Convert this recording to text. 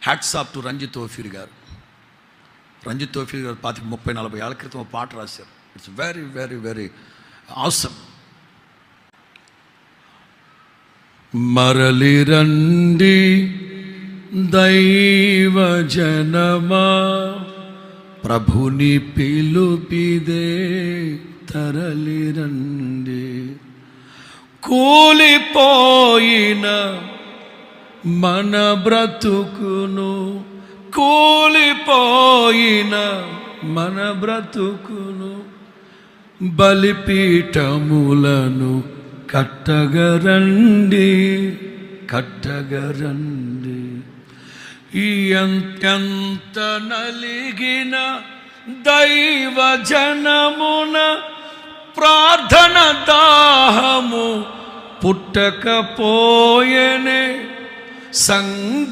Hats off to Ranjith తోఫీర్ గారు. రంజిత్ తోఫీర్ గారు 30-40 ఏళ్ల క్రితం ఒక పాట రాశారు. It's very very very awesome. మరలి రండి దైవ జనమా, ప్రభుని పిలుపిదే తరలి రండి. కూలిపోయిన మన బ్రతుకును, కూలిపోయిన మన బ్రతుకును బలిపీఠములను కట్టగరండి, కట్టగరండి. ఎంత నలిగిన దైవ జనమున ప్రార్థన దాహము పుట్టకపోయెనే. సంఘ